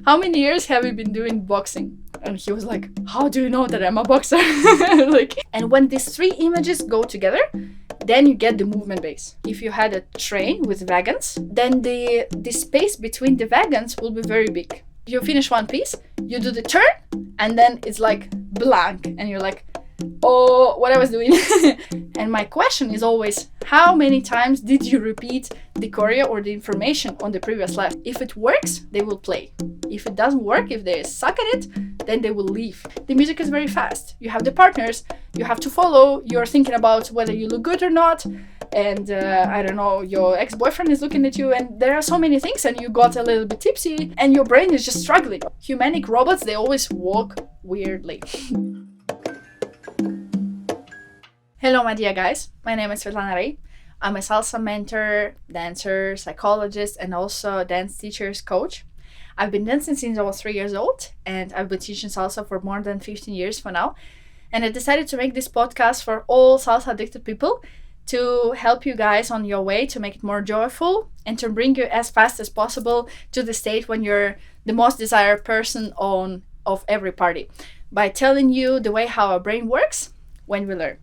how many years have you been doing boxing? And he was like, how do you know that I'm a boxer? And when these three images go together, then you get the movement base. If you had a train with wagons, then the space between the wagons will be very big. You finish one piece, you do the turn, and then it's like blank, and you're like, oh, what I was doing. And my question is always, how many times did you repeat the choreo or the information on the previous lap? If it works, they will play. If it doesn't work, if they suck at it, then they will leave. The music is very fast. You have the partners, you have to follow, you're thinking about whether you look good or not, and I don't know, your ex-boyfriend is looking at you, and there are so many things, and you got a little bit tipsy, and your brain is just struggling. Humanic robots, they always walk weirdly. Hello, my dear guys. My name is Svetlana Rey. I'm a salsa mentor, dancer, psychologist, and also dance teacher's coach. I've been dancing since I was 3 years old, and I've been teaching salsa for more than 15 years for now. And I decided to make this podcast for all salsa addicted people to help you guys on your way to make it more joyful and to bring you as fast as possible to the state when you're the most desired person of every party by telling you the way how our brain works when we learn.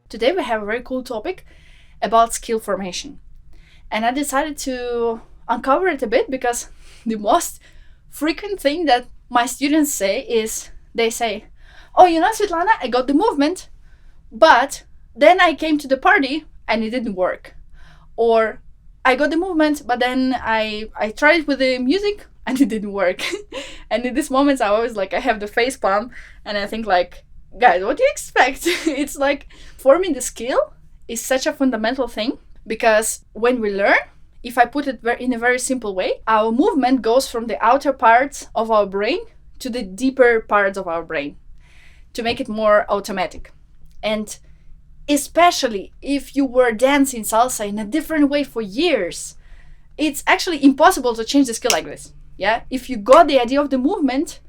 Today we have a very cool topic about skill formation. And I decided to uncover it a bit because the most frequent thing that my students say is, they say, oh, you know, Svetlana, I got the movement, but then I came to the party and it didn't work. Or I got the movement, but then I tried it with the music and it didn't work. And in these moments, I always I have the face palm and I think guys, what do you expect? It's like forming the skill is such a fundamental thing because when we learn, if I put it in a very simple way, our movement goes from the outer parts of our brain to the deeper parts of our brain to make it more automatic. And especially if you were dancing salsa in a different way for years, it's actually impossible to change the skill like this. Yeah, if you got the idea of the movement,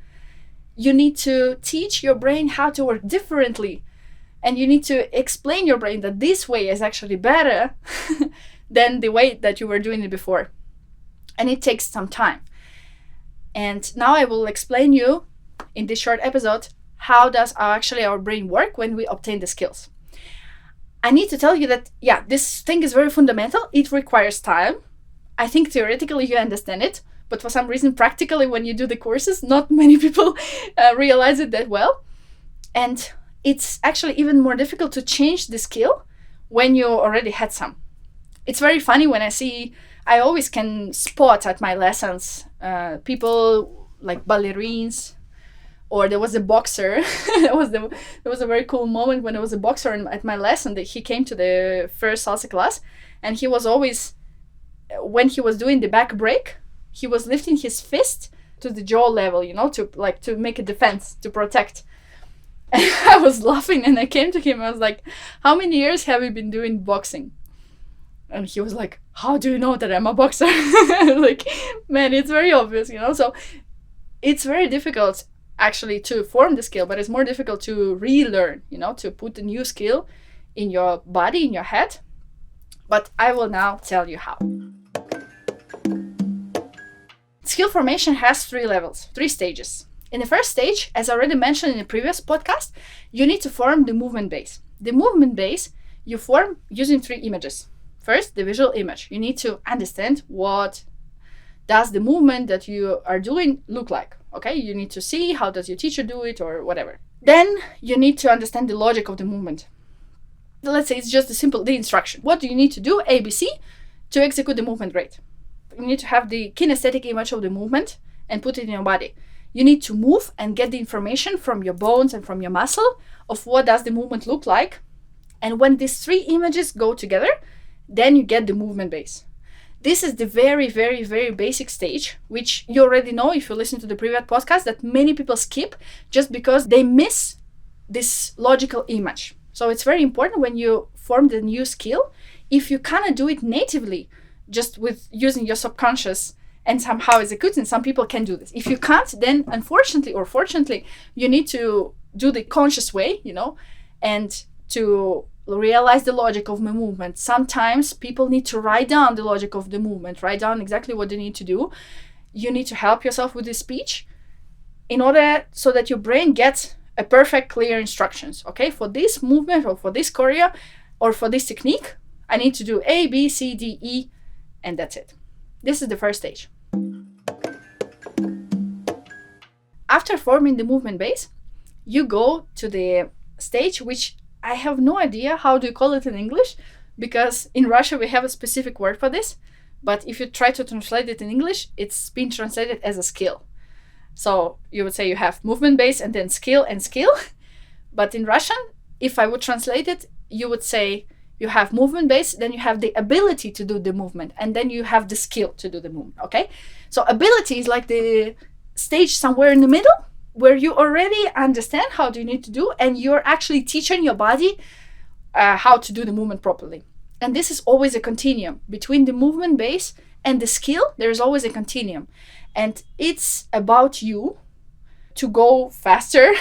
you need to teach your brain how to work differently. And you need to explain your brain that this way is actually better than the way that you were doing it before. And it takes some time. And now I will explain you in this short episode, how does our brain work when we obtain the skills. I need to tell you that, this thing is very fundamental. It requires time. I think theoretically you understand it, but for some reason, practically, when you do the courses, not many people realize it that well. And it's actually even more difficult to change the skill when you already had some. It's very funny when I always can spot at my lessons people like ballerines, or there was a boxer. There was a very cool moment when there was a boxer at my lesson that he came to the first salsa class, and he was always, when he was doing the back break, he was lifting his fist to the jaw level, to make a defense, to protect. And I was laughing and I came to him, I was like, how many years have you been doing boxing? And he was like, how do you know that I'm a boxer? Man, it's very obvious, So it's very difficult actually to form the skill, but it's more difficult to relearn, to put a new skill in your body, in your head. But I will now tell you how. Skill formation has 3 levels, 3 stages. In the first stage, as I already mentioned in the previous podcast, you need to form the movement base. The movement base you form using 3 images. First, the visual image. You need to understand what does the movement that you are doing look like. Okay, you need to see how does your teacher do it or whatever. Then you need to understand the logic of the movement. Let's say it's just the instruction. What do you need to do, ABC, to execute the movement great? You need to have the kinesthetic image of the movement and put it in your body. You need to move and get the information from your bones and from your muscle of what does the movement look like. And when these 3 images go together, then you get the movement base. This is the very, very, very basic stage, which you already know if you listen to the previous podcast, that many people skip just because they miss this logical image. So it's very important when you form the new skill, if you cannot do it natively, just with using your subconscious and somehow executing. Some people can do this. If you can't, then unfortunately or fortunately, you need to do the conscious way, and to realize the logic of the movement. Sometimes people need to write down the logic of the movement, write down exactly what they need to do. You need to help yourself with the speech in order so that your brain gets a perfect, clear instructions. Okay, for this movement or for this choreo or for this technique, I need to do A, B, C, D, E, and that's it. This is the first stage. After forming the movement base, you go to the stage, which I have no idea how do you call it in English, because in Russia we have a specific word for this, but if you try to translate it in English, it's been translated as a skill. So you would say you have movement base and then skill and skill. But in Russian, if I would translate it, you would say you have movement base, then you have the ability to do the movement, and then you have the skill to do the movement, okay? So ability is like the stage somewhere in the middle where you already understand how do you need to do, and you're actually teaching your body how to do the movement properly. And this is always a continuum. Between the movement base and the skill, there is always a continuum. And it's about you to go faster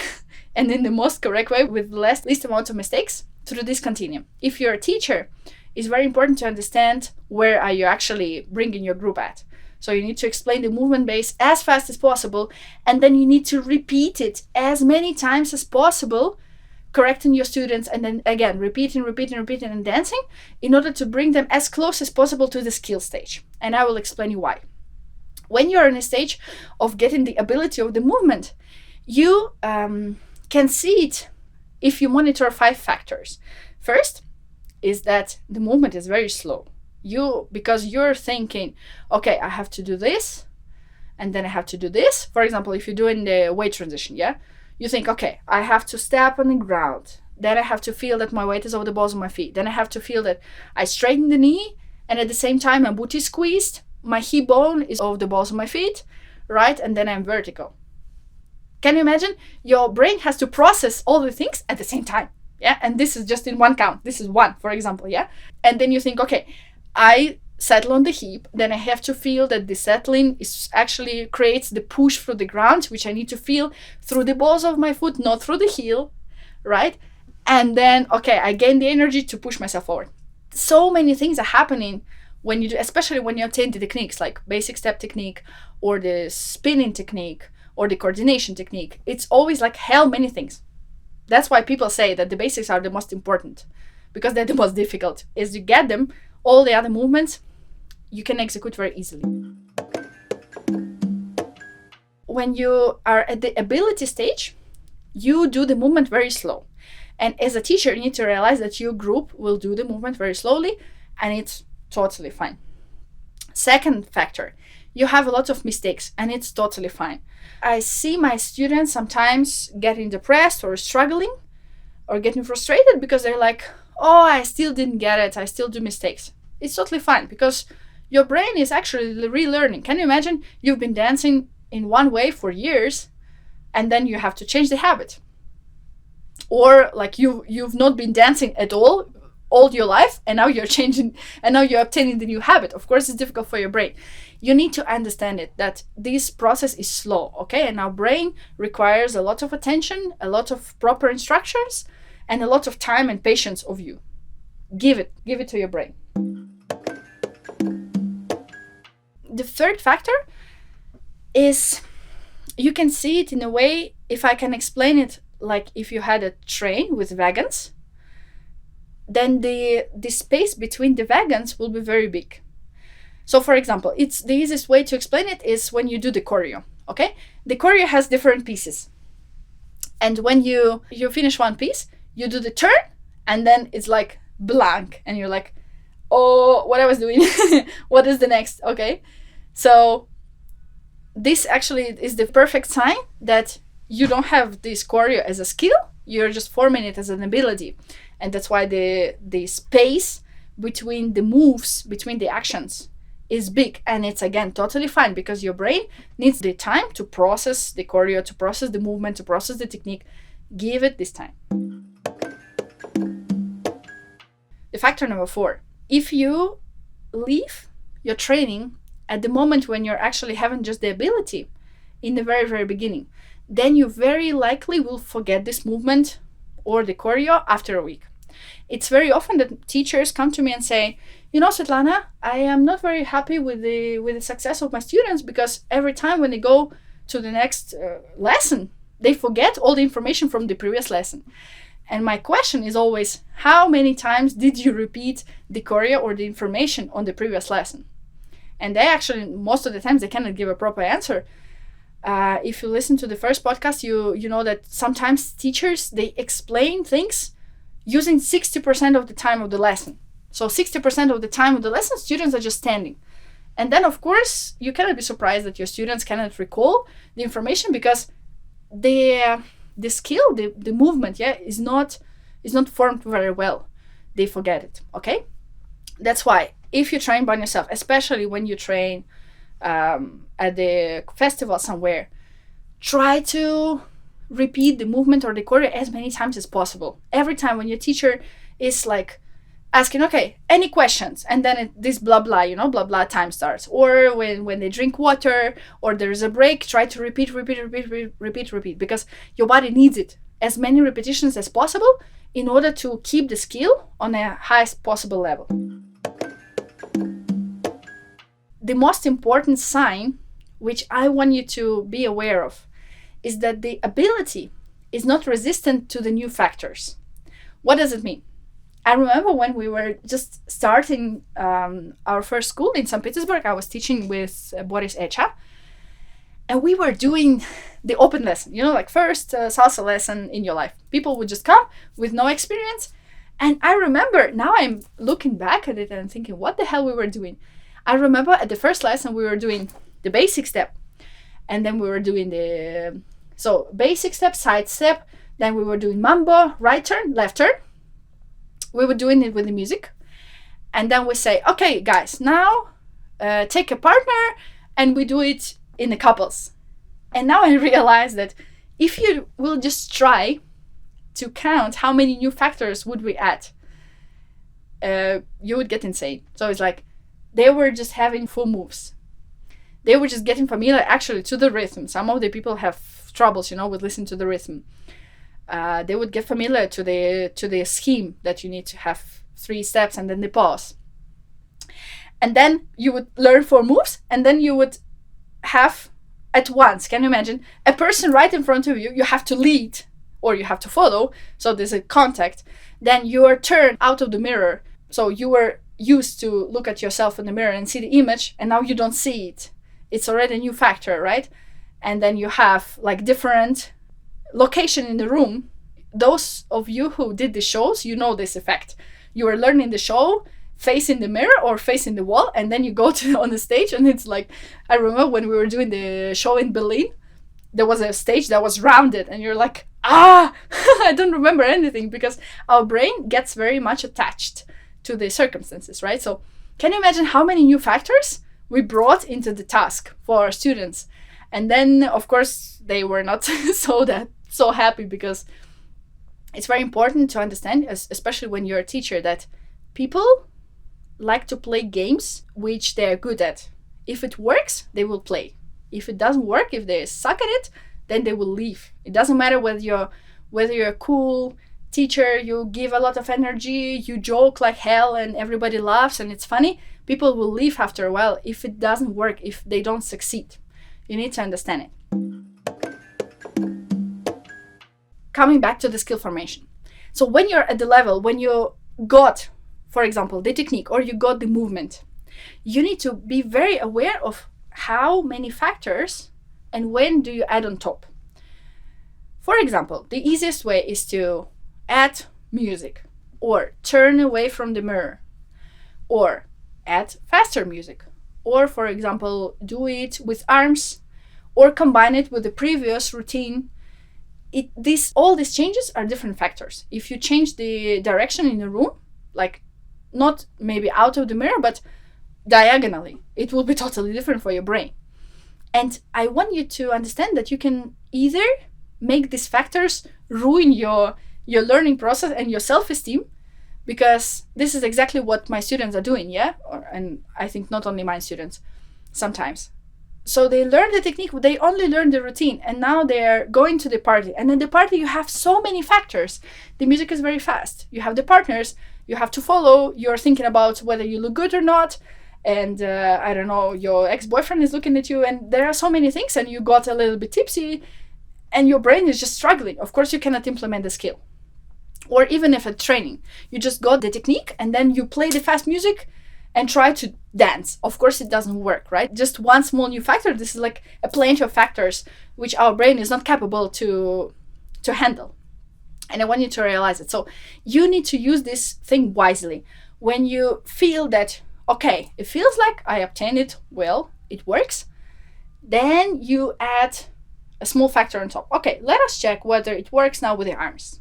and in the most correct way with least amount of mistakes through this continuum. If you're a teacher, it's very important to understand where are you actually bringing your group at. So you need to explain the movement base as fast as possible, and then you need to repeat it as many times as possible, correcting your students, and then again repeating and dancing in order to bring them as close as possible to the skill stage. And I will explain you why. When you're in a stage of getting the ability of the movement, you can see it if you monitor 5 factors. First is that the movement is very slow. Because you're thinking, okay, I have to do this, and then I have to do this. For example, if you're doing the weight transition, yeah, you think, okay, I have to step on the ground. Then I have to feel that my weight is over the balls of my feet. Then I have to feel that I straighten the knee, and at the same time my booty is squeezed, my hip bone is over the balls of my feet, right? And then I'm vertical. Can you imagine? Your brain has to process all the things at the same time, yeah? And this is just in one count. This is 1, for example, yeah? And then you think, okay, I settle on the hip, then I have to feel that the settling is actually creates the push through the ground, which I need to feel through the balls of my foot, not through the heel, right? And then, okay, I gain the energy to push myself forward. So many things are happening when you do, especially when you obtain the techniques like basic step technique or the spinning technique or the coordination technique. It's always like hell many things. That's why people say that the basics are the most important, because they're the most difficult. As you get them, all the other movements you can execute very easily. When you are at the ability stage, you do the movement very slow. And as a teacher, you need to realize that your group will do the movement very slowly, and it's totally fine. Second factor, you have a lot of mistakes, and it's totally fine. I see my students sometimes getting depressed or struggling or getting frustrated because they're like, oh, I still didn't get it, I still do mistakes. It's totally fine, because your brain is actually relearning. Can you imagine you've been dancing in one way for years, and then you have to change the habit? Or like you've not been dancing at all your life, and now you're changing, and now you're obtaining the new habit. Of course, it's difficult for your brain. You need to understand it, that this process is slow, okay? And our brain requires a lot of attention, a lot of proper instructions, and a lot of time and patience of you. Give it to your brain. The third factor is, you can see it in a way, if I can explain it, like if you had a train with wagons, then the space between the wagons will be very big. So for example, it's the easiest way to explain it is when you do the choreo, okay? The choreo has different pieces. And when you finish one piece, you do the turn, and then it's like blank, and you're like, oh, what I was doing, what is the next, okay? So this actually is the perfect sign that you don't have this choreo as a skill, you're just forming it as an ability. And that's why the space between the moves, between the actions is big. And it's again totally fine, because your brain needs the time to process the choreo, to process the movement, to process the technique. Give it this time. The factor number 4, if you leave your training at the moment when you're actually having just the ability in the very, very beginning, then you very likely will forget this movement or the choreo after a week. It's very often that teachers come to me and say, Svetlana, I am not very happy with the success of my students, because every time when they go to the next lesson, they forget all the information from the previous lesson. And my question is always, how many times did you repeat the choreo or the information on the previous lesson? And they actually, most of the times, they cannot give a proper answer. If you listen to the first podcast, you know that sometimes teachers, they explain things using 60% of the time of the lesson. So 60% of the time of the lesson, students are just standing. And then, of course, you cannot be surprised that your students cannot recall the information, because the skill, the movement, is not formed very well. They forget it, okay? That's why if you train by yourself, especially when you train at the festival somewhere, try to repeat the movement or the choreo as many times as possible. Every time when your teacher is like asking, okay, any questions? And then this blah blah, blah blah time starts. Or when they drink water or there's a break, try to repeat, because your body needs it. As many repetitions as possible in order to keep the skill on the highest possible level. The most important sign, which I want you to be aware of, is that the ability is not resistant to the new factors. What does it mean? I remember when we were just starting our first school in St. Petersburg, I was teaching with Boris Echa, and we were doing the open lesson, like first salsa lesson in your life. People would just come with no experience. And I remember, now I'm looking back at it and thinking, what the hell we were doing? I remember at the first lesson, we were doing the basic step. And then we were doing so basic step, side step. Then we were doing mambo, right turn, left turn. We were doing it with the music. And then we say, okay, guys, now take a partner, and we do it in the couples. And now I realize that if you will just try to count how many new factors would we add, you would get insane. So it's like they were just having full moves. They were just getting familiar actually to the rhythm. Some of the people have troubles, with listening to the rhythm. They would get familiar to the scheme that you need to have 3 steps and then the pause. And then you would learn 4 moves, and then you would have at once, can you imagine, a person right in front of you, you have to lead or you have to follow, so there's a contact. Then you are turned out of the mirror, so you were used to look at yourself in the mirror and see the image, and now you don't see it. It's already a new factor, right? And then you have like different location in the room. Those of you who did the shows, you know this effect. You are learning the show facing the mirror or facing the wall, and then you go on the stage, and it's like, I remember when we were doing the show in Berlin, there was a stage that was rounded, and you're like, I don't remember anything, because our brain gets very much attached to the circumstances, right? So can you imagine how many new factors we brought into the task for our students? And then, of course, they were not so happy, because it's very important to understand, especially when you're a teacher, that people like to play games which they're good at. If it works, they will play. If it doesn't work, if they suck at it, then they will leave. It doesn't matter whether you're a cool teacher, you give a lot of energy, you joke like hell and everybody laughs and it's funny. People will leave after a while if it doesn't work, if they don't succeed. You need to understand it. Coming back to the skill formation. So when you're at the level, when you got, for example, the technique or you got the movement, you need to be very aware of how many factors and when do you add on top. For example, the easiest way is to add music, or turn away from the mirror, or add faster music, or for example, do it with arms, or combine it with the previous routine. All these changes are different factors. If you change the direction in the room, like not maybe out of the mirror, but diagonally, it will be totally different for your brain. And I want you to understand that you can either make these factors ruin your learning process and your self-esteem, because this is exactly what my students are doing, and I think not only my students, sometimes. So they learn the technique, they only learn the routine, and now they're going to the party. And in the party, you have so many factors. The music is very fast. You have the partners you have to follow. You're thinking about whether you look good or not. And I don't know, your ex-boyfriend is looking at you, and there are so many things, and you got a little bit tipsy, and your brain is just struggling. Of course, you cannot implement the skill. Or even if at training, you just got the technique, and then you play the fast music and try to dance. Of course, it doesn't work, right? Just one small new factor. This is like a plenty of factors which our brain is not capable to handle. And I want you to realize it. So you need to use this thing wisely. When you feel that, okay, it feels like I obtained it well, it works, then you add a small factor on top. Okay, let us check whether it works now with the arms.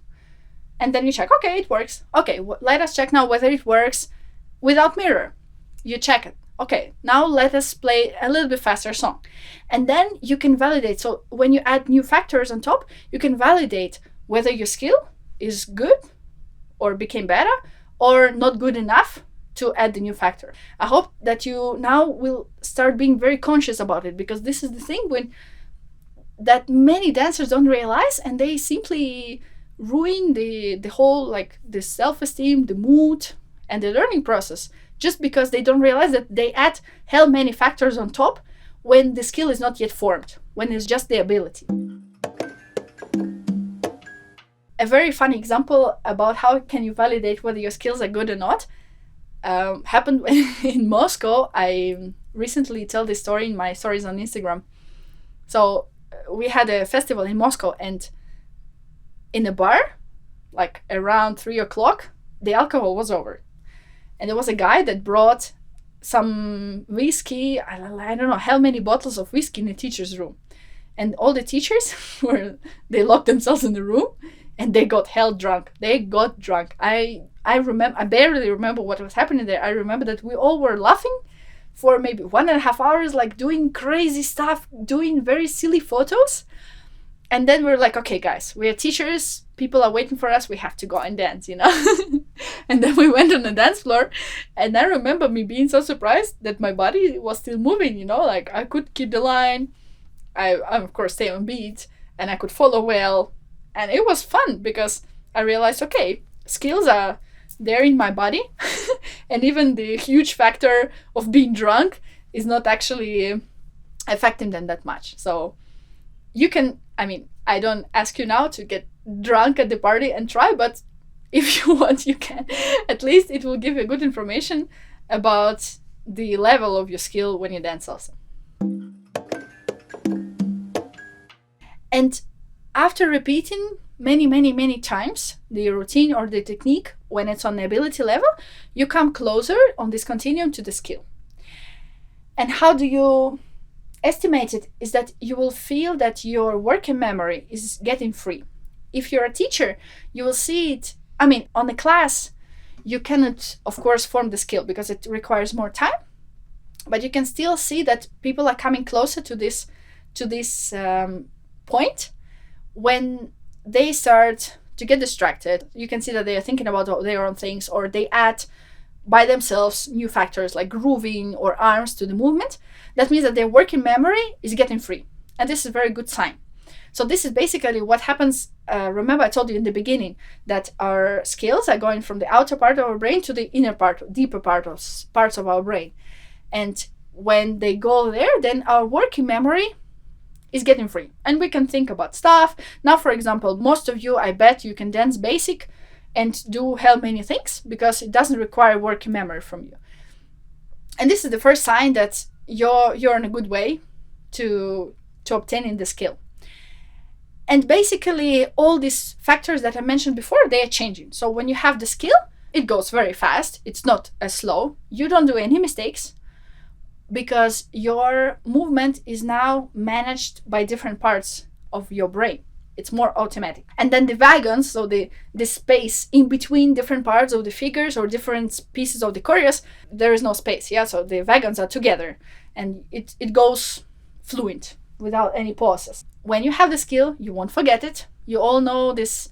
And then you check, okay, it works. Okay, let us check now whether it works without mirror. You check it. Okay, now let us play a little bit faster song. And then you can validate. So when you add new factors on top, you can validate whether your skill is good or became better or not good enough to add the new factor. I hope that you now will start being very conscious about it, because this is the thing that many dancers don't realize, and they simply ruin the whole, like, the self-esteem, the mood, and the learning process, just because they don't realize that they add hell many factors on top when the skill is not yet formed, when it's just the ability. A very funny example about how can you validate whether your skills are good or not happened when in Moscow. I recently tell this story in my stories on Instagram. So we had a festival in Moscow, and in a bar, like around 3 o'clock, the alcohol was over. And there was a guy that brought some whiskey, I don't know how many bottles of whiskey in the teacher's room. And all the teachers they locked themselves in the room, and they got hell drunk. They got drunk. I barely remember what was happening there. I remember that we all were laughing for maybe 1.5 hours, like doing crazy stuff, doing very silly photos. And then we're like, okay, guys, we are teachers. People are waiting for us. We have to go and dance, And then we went on the dance floor. And I remember me being so surprised that my body was still moving, like I could keep the line. I of course, stay on beat, and I could follow well. And it was fun because I realized, okay, skills are there in my body. And even the huge factor of being drunk is not actually affecting them that much. So you can, I don't ask you now to get drunk at the party and try, but if you want, you can. At least it will give you good information about the level of your skill when you dance salsa. And after repeating many times the routine or the technique, when it's on the ability level, you come closer on this continuum to the skill. And how do you estimate it? Is that you will feel that your working memory is getting free. If you're a teacher, you will see it. On the class, you cannot, of course, form the skill because it requires more time, but you can still see that people are coming closer to this point when they start to get distracted. You can see that they are thinking about their own things, or they add by themselves new factors like grooving or arms to the movement. That means that their working memory is getting free, and this is a very good sign. So this is basically what happens. Remember, I told you in the beginning that our skills are going from the outer part of our brain to the inner part, deeper parts of our brain. And when they go there, then our working memory is getting free, and we can think about stuff. Now, for example, most of you, I bet you can dance basic and do hell many things because it doesn't require working memory from you. And this is the first sign that you're in a good way to obtaining the skill. And basically, all these factors that I mentioned before, they are changing. So when you have the skill, it goes very fast. It's not as slow. You don't do any mistakes because your movement is now managed by different parts of your brain. It's more automatic. And then the wagons, so the space in between different parts of the figures or different pieces of the choreos, there is no space. Yeah, so the wagons are together and it goes fluent without any pauses. When you have the skill, you won't forget it. You all know this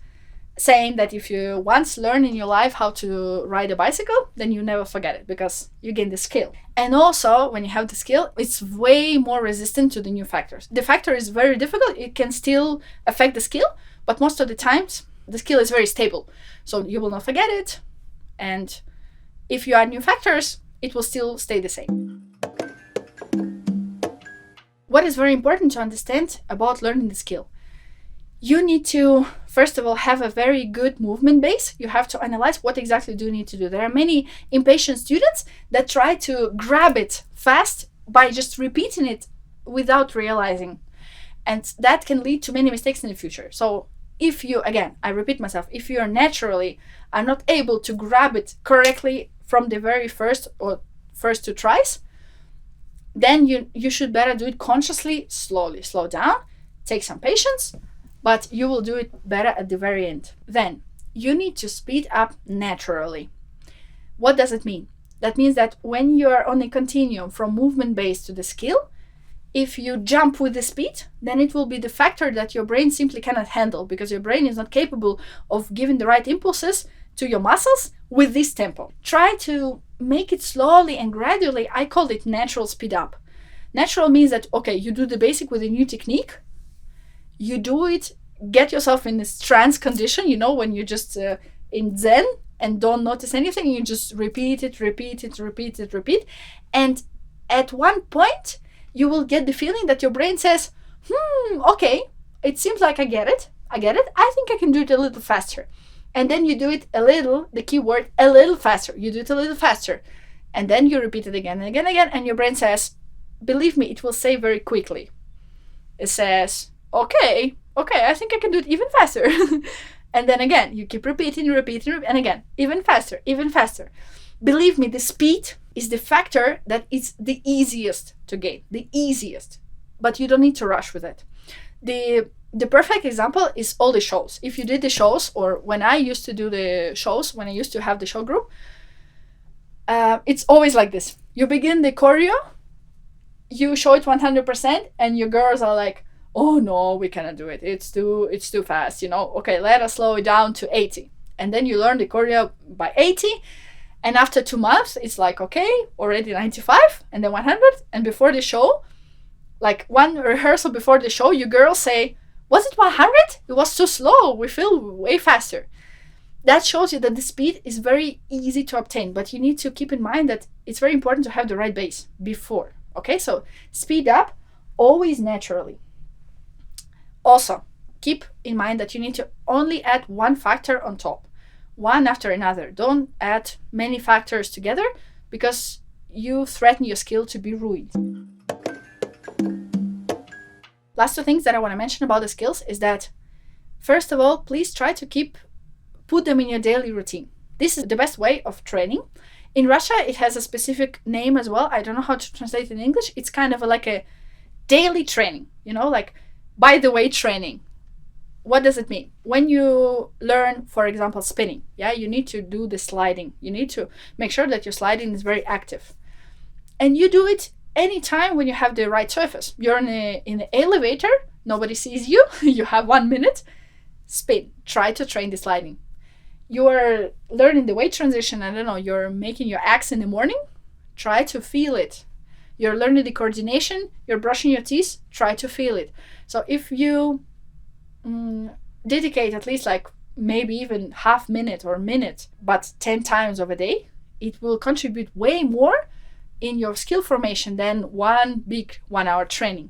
saying that if you once learn in your life how to ride a bicycle, then you never forget it because you gain the skill. And also, when you have the skill, it's way more resistant to the new factors. The factor is very difficult. It can still affect the skill, but most of the times, the skill is very stable. So you will not forget it. And if you add new factors, it will still stay the same. What is very important to understand about learning the skill? You need to, first of all, have a very good movement base. You have to analyze what exactly do you need to do. There are many impatient students that try to grab it fast by just repeating it without realizing. And that can lead to many mistakes in the future. So if you, again, I repeat myself, if you are naturally are not able to grab it correctly from the very first or first 2 tries, then you should better do it consciously, slowly. Slow down, take some patience, but you will do it better at the very end. Then you need to speed up naturally. What does it mean? That means that when you are on a continuum from movement based to the skill, if you jump with the speed, then it will be the factor that your brain simply cannot handle because your brain is not capable of giving the right impulses to your muscles with this tempo. Try to make it slowly and gradually. I call it natural speed up. Natural means that, okay, you do the basic with a new technique. You do it, get yourself in this trance condition, when you just in Zen and don't notice anything, you just repeat it. And at one point, you will get the feeling that your brain says, okay, it seems like I get it. I think I can do it a little faster. And then you do it a little, the key word, a little faster. You do it a little faster. And then you repeat it again and again and again. And your brain says, believe me, it will say very quickly. It says, okay, I think I can do it even faster. And then again, you keep repeating, and again, even faster. Believe me, the speed is the factor that is the easiest to gain, the easiest. But you don't need to rush with it. The perfect example is all the shows. If you did the shows, or when I used to do the shows, when I used to have the show group, it's always like this. You begin the choreo, you show it 100%, and your girls are like, oh no, we cannot do it. It's too fast, Okay, let us slow it down to 80. And then you learn the choreo by 80. And after 2 months, it's like, okay, already 95 and then 100. And before the show, like one rehearsal before the show, you girls say, was it 100? It was too slow. We feel way faster. That shows you that the speed is very easy to obtain, but you need to keep in mind that it's very important to have the right base before. Okay, so speed up always naturally. Also, keep in mind that you need to only add one factor on top, one after another. Don't add many factors together because you threaten your skill to be ruined. Last 2 things that I want to mention about the skills is that, first of all, please try to put them in your daily routine. This is the best way of training. In Russia, it has a specific name as well. I don't know how to translate it in English. It's kind of like a daily training, like by the way training. What does it mean? When you learn, for example, spinning, you need to do the sliding. You need to make sure that your sliding is very active. And you do it anytime when you have the right surface. You're in an elevator, nobody sees you, you have 1 minute, spin. Try to train the sliding. You are learning the weight transition, you're making your axe in the morning, try to feel it. You're learning the coordination, you're brushing your teeth, try to feel it. So if you dedicate at least like maybe even half minute or minute, but 10 times of a day, it will contribute way more in your skill formation than one big 1 hour training.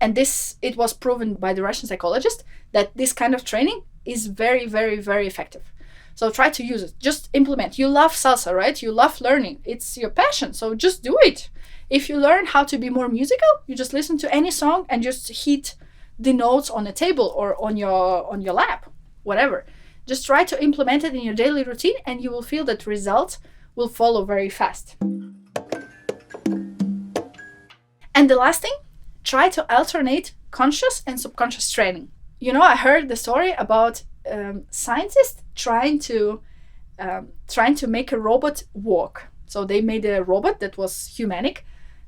And it was proven by the Russian psychologist that this kind of training is very, very, very effective. So try to use it. Just implement. You love salsa, right? You love learning. It's your passion. So just do it. If you learn how to be more musical, you just listen to any song and just hit the notes on the table or on your lap, whatever. Just try to implement it in your daily routine and you will feel that results will follow very fast. And the last thing, try to alternate conscious and subconscious training. I heard the story about scientists trying to make a robot walk. So they made a robot that was humanic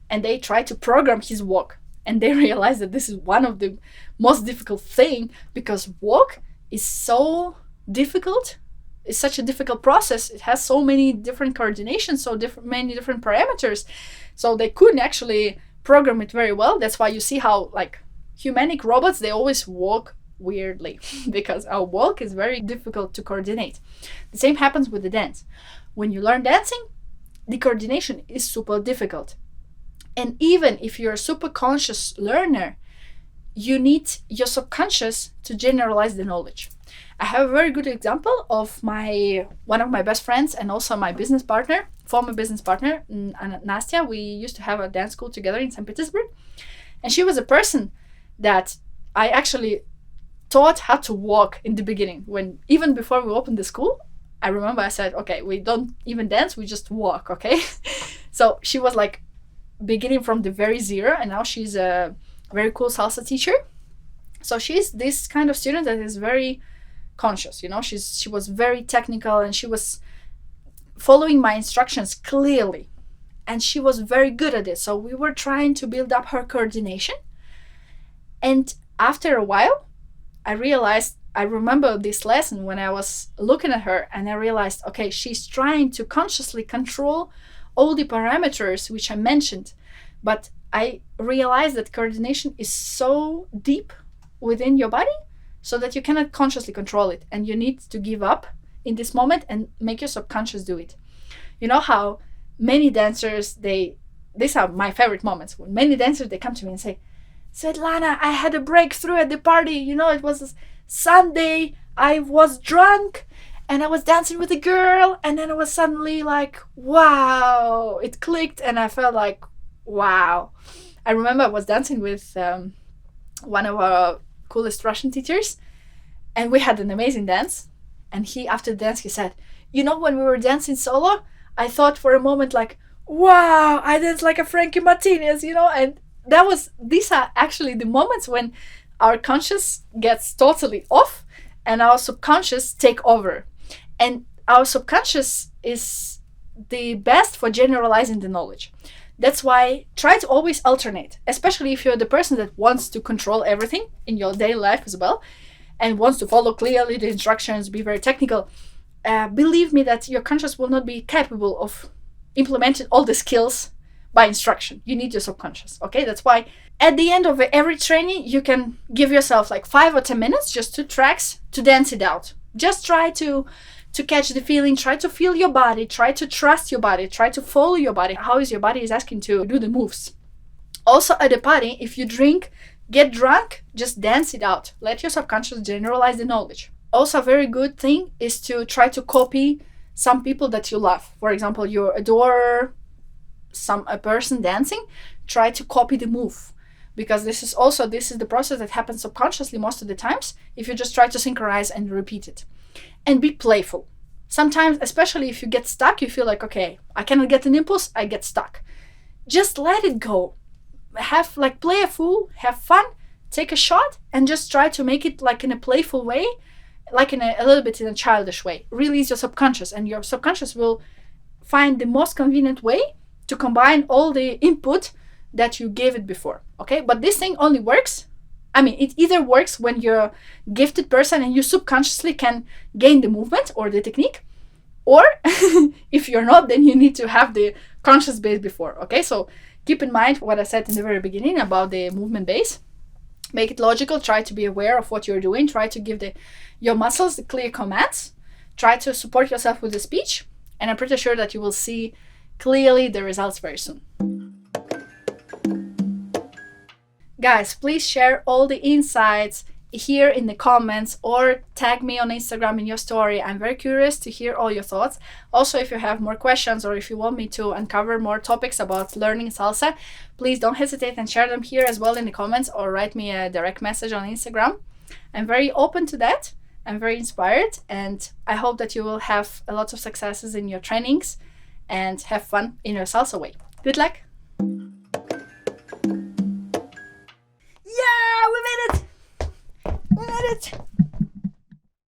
and they tried to program his walk. And they realized that this is one of the most difficult thing because walk is so difficult. It's such a difficult process. It has so many different coordinations, many different parameters. So they couldn't actually program it very well. That's why you see how like humanic robots, they always walk weirdly because our walk is very difficult to coordinate. The same happens with the dance. When you learn dancing, the coordination is super difficult. And even if you're a super conscious learner, you need your subconscious to generalize the knowledge. I have a very good example of one of my best friends and also my business partner, former business partner, Nastya. We used to have a dance school together in St. Petersburg. And she was a person that I actually taught how to walk in the beginning. Even before we opened the school, I remember I said, okay, we don't even dance, we just walk, okay? So she was like beginning from the very zero, and now she's a very cool salsa teacher. So she's this kind of student that is very conscious, she was very technical, and she was following my instructions clearly, and she was very good at it. So we were trying to build up her coordination, and after a while I remember this lesson when I was looking at her, and I realized, okay, she's trying to consciously control all the parameters which I mentioned, but I realized that coordination is so deep within your body so that you cannot consciously control it, and you need to give up in this moment and make your subconscious do it. You know how many dancers, these are my favorite moments, when many dancers, they come to me and say, Svetlana, I had a breakthrough at the party. It was Sunday, I was drunk and I was dancing with a girl, and then I was suddenly like, wow, it clicked, and I felt like, wow. I remember I was dancing with one of our coolest Russian teachers, and we had an amazing dance. And after the dance, he said, when we were dancing solo, I thought for a moment like, wow, I danced like a Frankie Martinez, and these are actually the moments when our conscious gets totally off and our subconscious take over. And our subconscious is the best for generalizing the knowledge. That's why try to always alternate, especially if you're the person that wants to control everything in your daily life as well and wants to follow clearly the instructions, be very technical. Believe me that your conscious will not be capable of implementing all the skills by instruction. You need your subconscious, okay? That's why at the end of every training, you can give yourself like 5 or 10 minutes, just 2 tracks, to dance it out. Just try to catch the feeling, try to feel your body, try to trust your body, try to follow your body. How is your body is asking to do the moves. Also at a party, if you drink, get drunk, just dance it out. Let your subconscious generalize the knowledge. Also, a very good thing is to try to copy some people that you love. For example, you adore a person dancing, try to copy the move. Because this is the process that happens subconsciously most of the times if you just try to synchronize and repeat it. And be playful. Sometimes, especially if you get stuck, you feel like, okay, I cannot get an impulse, I get stuck. Just let it go. Play a fool, have fun, take a shot, and just try to make it like in a playful way, like in a little bit in a childish way. Release your subconscious, and your subconscious will find the most convenient way to combine all the input that you gave it before, okay? But this thing only works, it either works when you're a gifted person and you subconsciously can gain the movement or the technique, or if you're not, then you need to have the conscious base before, okay? So keep in mind what I said in the very beginning about the movement base. Make it logical, try to be aware of what you're doing, try to give your muscles the clear commands, try to support yourself with the speech, and I'm pretty sure that you will see clearly the results very soon. Guys, please share all the insights here in the comments or tag me on Instagram in your story. I'm very curious to hear all your thoughts. Also, if you have more questions or if you want me to uncover more topics about learning salsa, please don't hesitate and share them here as well in the comments or write me a direct message on Instagram. I'm very open to that. I'm very inspired, and I hope that you will have a lot of successes in your trainings and have fun in your salsa way. Good luck! Yeah, we made it! We made it!